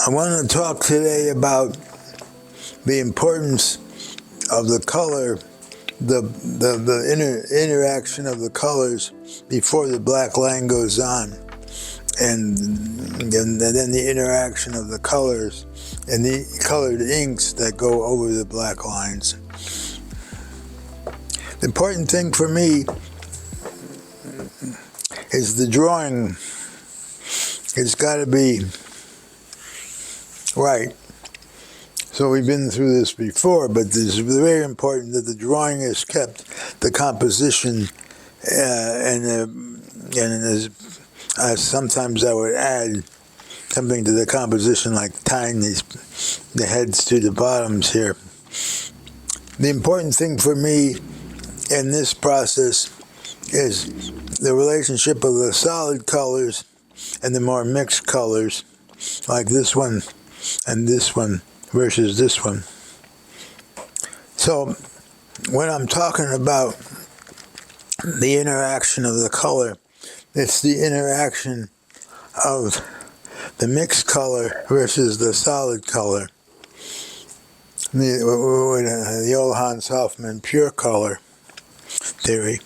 I want to talk today about the importance of the color, the interaction of the colors before the black line goes on, and then the interaction of the colors and the colored inks that go over the black lines. The important thing for me is the drawing. It's got to be right. So we've been through this before, but it's very important that the drawing is kept, the composition, sometimes I would add something to the composition, like tying the heads to the bottoms here. The important thing for me in this process is the relationship of the solid colors and the more mixed colors, like this one and this one versus this one. So when I'm talking about the interaction of the color, it's the interaction of the mixed color versus the solid color. The old Hans Hofmann pure color theory.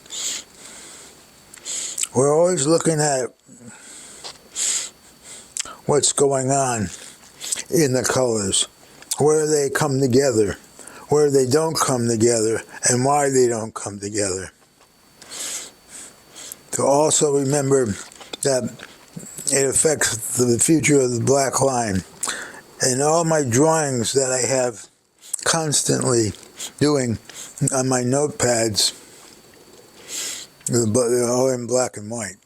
We're always looking at what's going on in the colors, where they come together, where they don't come together, and why they don't come together. To also remember that it affects the future of the black line. And all my drawings that I have constantly doing on my notepads, they're all in black and white.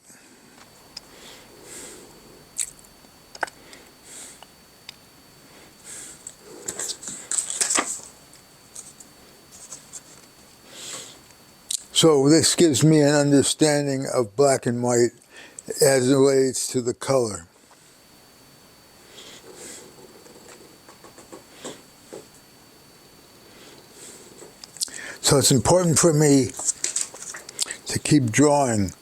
So this gives me an understanding of black and white as it relates to the color. So it's important for me to keep drawing.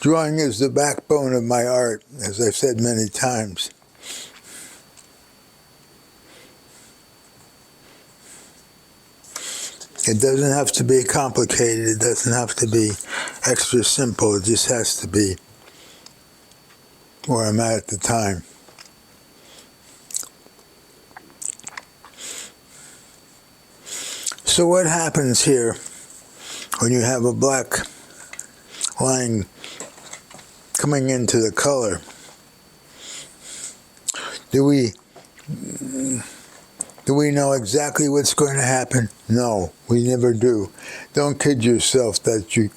Drawing is the backbone of my art, as I've said many times. It doesn't have to be complicated. It doesn't have to be extra simple. It just has to be where I'm at the time. So what happens here when you have a black line coming into the color? Do we know exactly what's going to happen? No, we never do. Don't kid yourself that you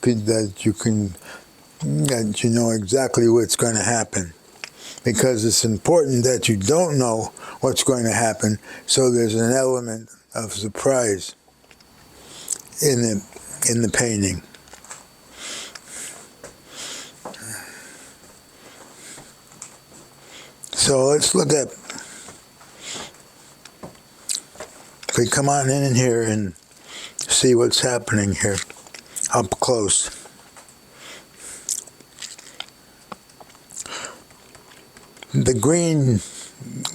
know exactly what's going to happen, because it's important that you don't know what's going to happen, so there's an element of surprise in the painting. So let's look at, if we come on in here and see what's happening here up close. The green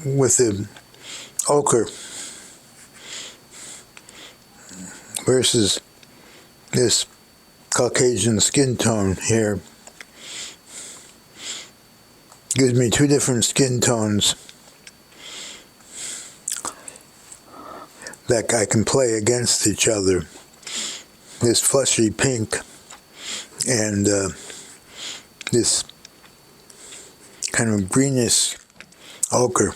with the ochre versus this Caucasian skin tone here gives me two different skin tones that I can play against each other. This fleshy pink and this kind of greenish ochre.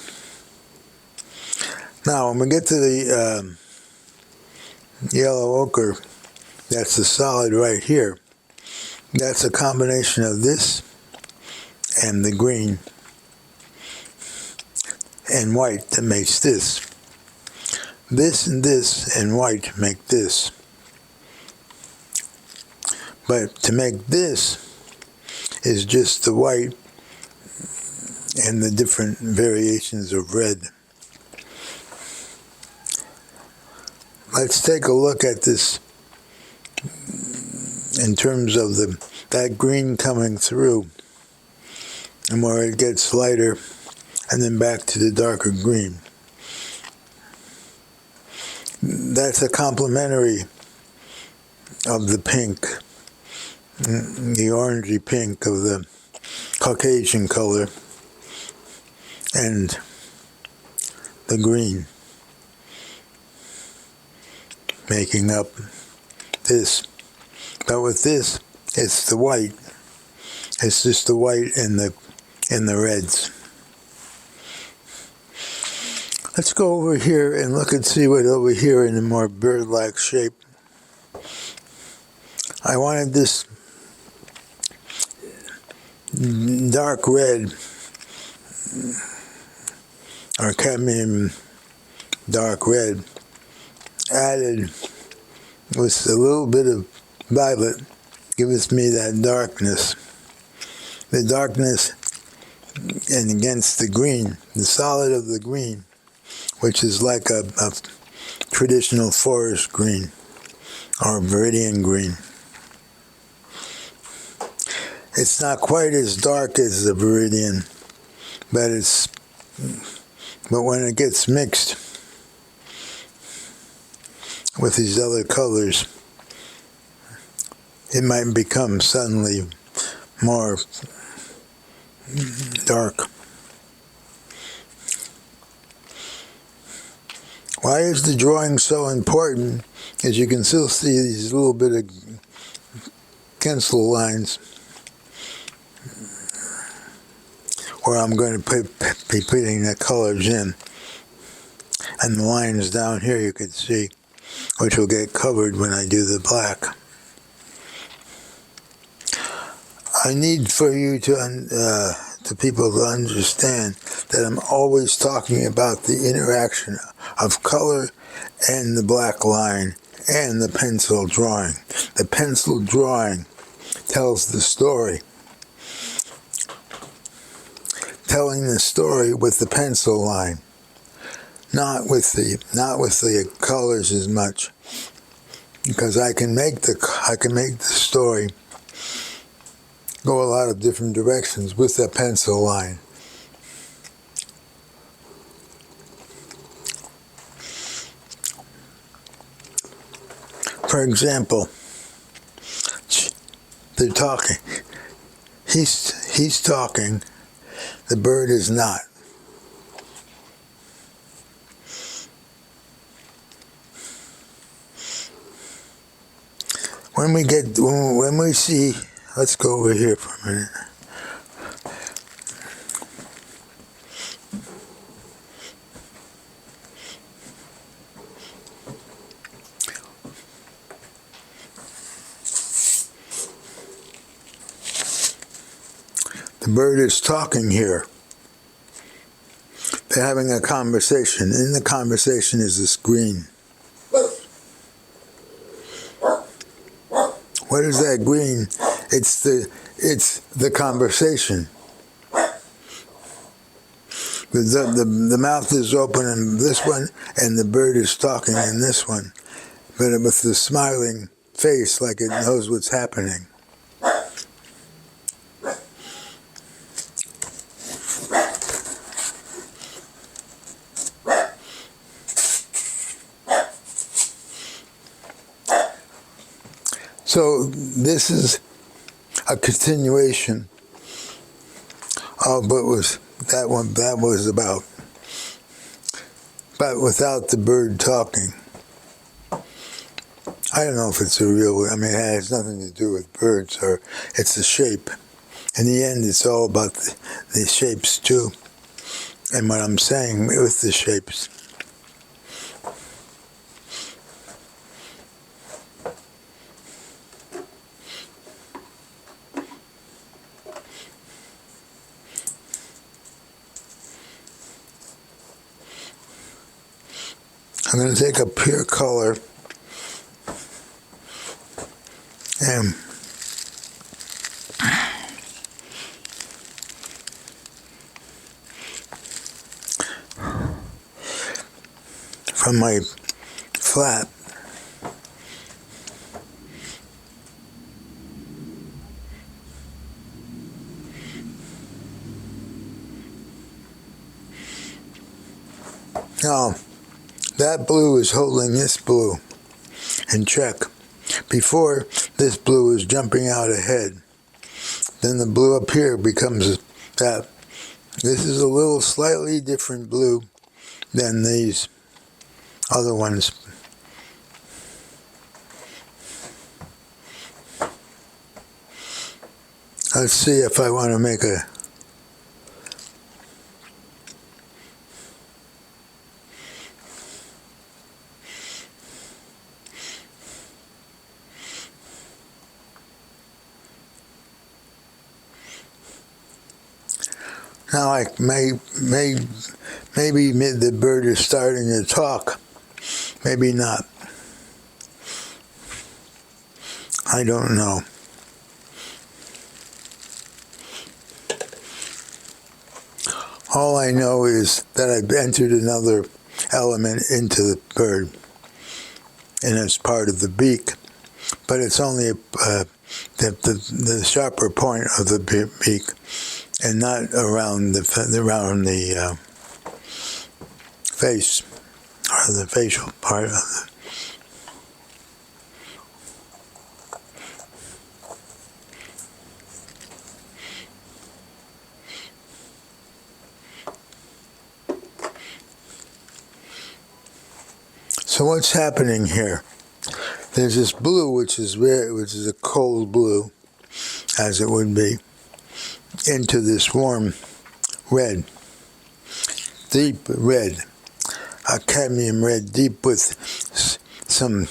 Now, when we get to the yellow ochre, that's the solid right here. That's a combination of this and the green and white that makes this. This and this and white make this. But to make this is just the white and the different variations of red. Let's take a look at this in terms of that green coming through, and where it gets lighter and then back to the darker green. That's a complementary of the pink, the orangey pink of the Caucasian color, and the green, making up this. But with this, it's the white. It's just the white and the reds. Let's go over here and look and see what over here in a more bird-like shape. I wanted this dark red or cadmium dark red added with a little bit of violet gives me that darkness. The darkness and against the green, the solid of the green, which is like a traditional forest green or viridian green. It's not quite as dark as the viridian, but when it gets mixed with these other colors, it might become suddenly more dark. Why is the drawing so important? As you can still see these little bit of pencil lines where I'm going to be putting the colors in. And the lines down here you can see, which will get covered when I do the black. I need for you to people to understand that I'm always talking about the interaction of color and the black line and the pencil drawing. The pencil drawing tells the story. Telling the story with the pencil line, not with the colors as much, because I can make the story go a lot of different directions with that pencil line. For example, they're talking. He's talking. The bird is not. When we see, let's go over here for a minute. The bird is talking here. They're having a conversation. In the conversation is this green. What is that green? It's the conversation. The mouth is open in this one, and the bird is talking in this one, but with the smiling face like it knows what's happening. So this is a continuation of what that was about, but without the bird talking. I don't know if it's a real, it has nothing to do with birds, or it's the shape. In the end, it's all about the shapes too, and what I'm saying with the shapes. I'm going to take a pure color and from my flat, Now, that blue is holding this blue in check. Before, this blue is jumping out ahead. Then the blue up here becomes that. This is a little slightly different blue than these other ones. Let's see if I want to make a... Now maybe the bird is starting to talk. Maybe not. I don't know. All I know is that I've entered another element into the bird, and it's part of the beak, but it's only the sharper point of the beak, and not around the face, or the facial part of the... So what's happening here? There's this blue, which is a cold blue, as it would be, into this warm red, deep red, a cadmium red, deep with some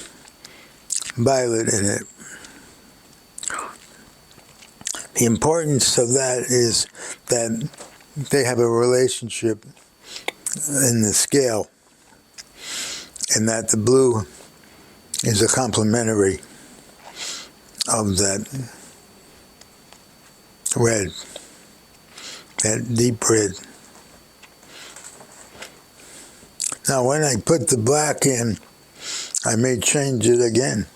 violet in it. The importance of that is that they have a relationship in the scale, and that the blue is a complementary of that red, that deep red. Now when I put the black in, I may change it again.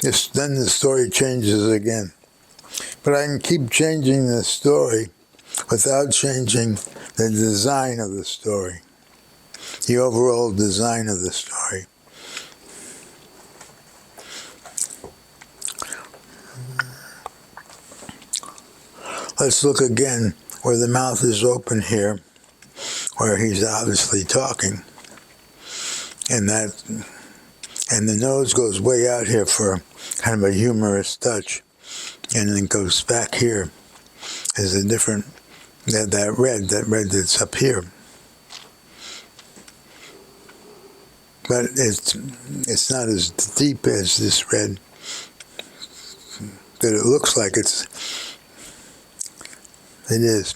Then the story changes again. But I can keep changing the story without changing the design of the story, the overall design of the story. Let's look again where the mouth is open here, where he's obviously talking, and the nose goes way out here for kind of a humorous touch, and then goes back here as a different, that red that's up here. But it's not as deep as this red that it looks like it is.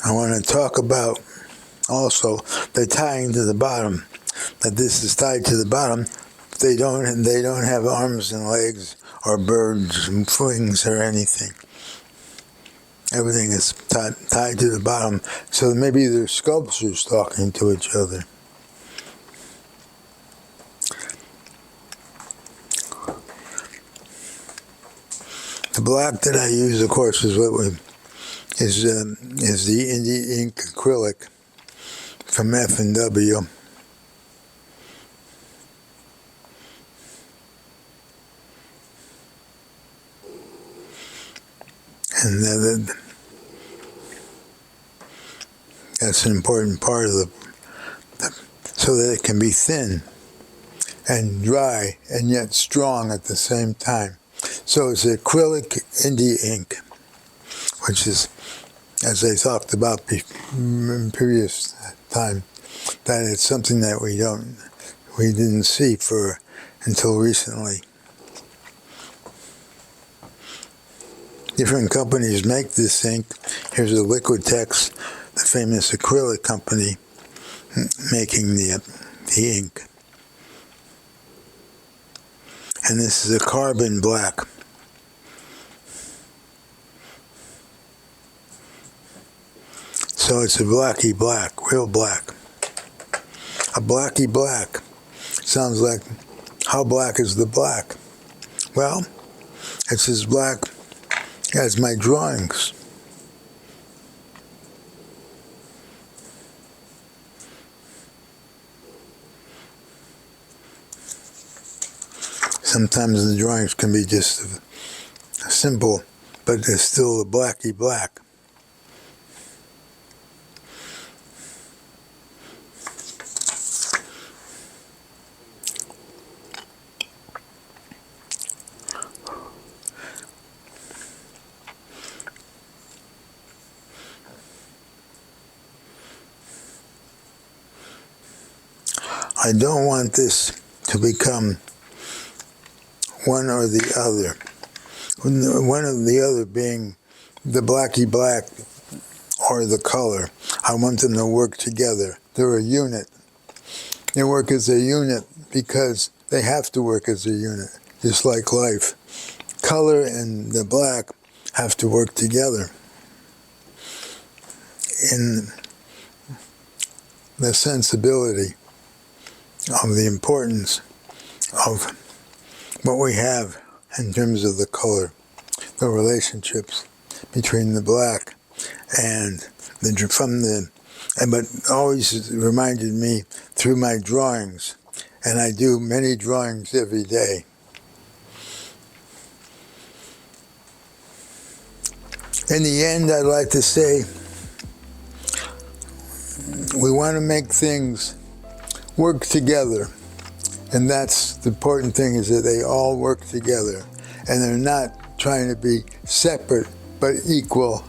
I want to talk about also the tying to the bottom, that this is tied to the bottom. They don't have arms and legs or birds and wings or anything. Everything is tied to the bottom. So maybe they're sculptures talking to each other. The black that I use, of course, is the Indie Ink Acrylic from F&W. And that's an important part of so that it can be thin and dry and yet strong at the same time. So it's acrylic Indie ink, which is, as I talked about in previous time, that it's something that we didn't see until recently. Different companies make this ink. Here's a Liquitex, the famous acrylic company, making the ink. And this is a carbon black. So it's a blacky black, real black. A blacky black. Sounds like, how black is the black? Well, it's as black as my drawings. Sometimes the drawings can be just simple, but they're still a blacky black. I don't want this to become one or the other. One or the other being the blacky black or the color. I want them to work together. They're a unit. They work as a unit because they have to work as a unit, just like life. Color and the black have to work together in the sensibility of the importance of what we have in terms of the color, the relationships between the black and but always reminded me through my drawings, and I do many drawings every day. In the end, I'd like to say we want to make things work together, and that's the important thing, is that they all work together and they're not trying to be separate but equally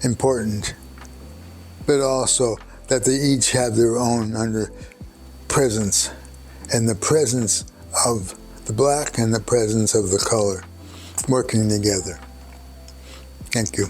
important, but also that they each have their own presence, and the presence of the black and the presence of the color working together. Thank you.